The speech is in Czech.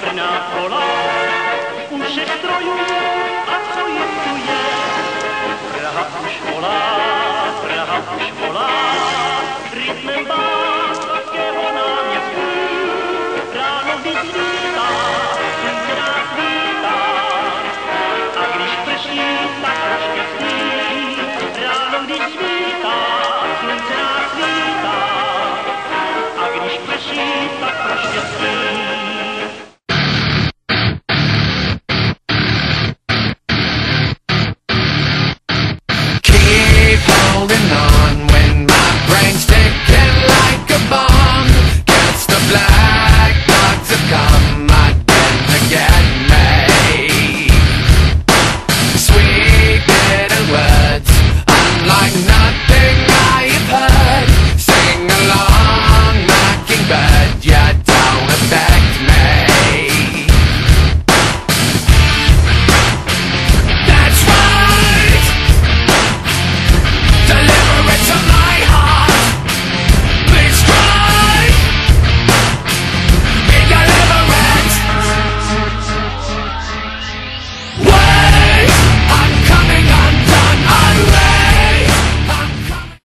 14 volá, už 6 strojů a co tu je? Praha už volá, rytmem Václavského náměstí. Ráno když svítá, slunce nás vítá, a když prší, tak trošku sní. Ráno když svítá,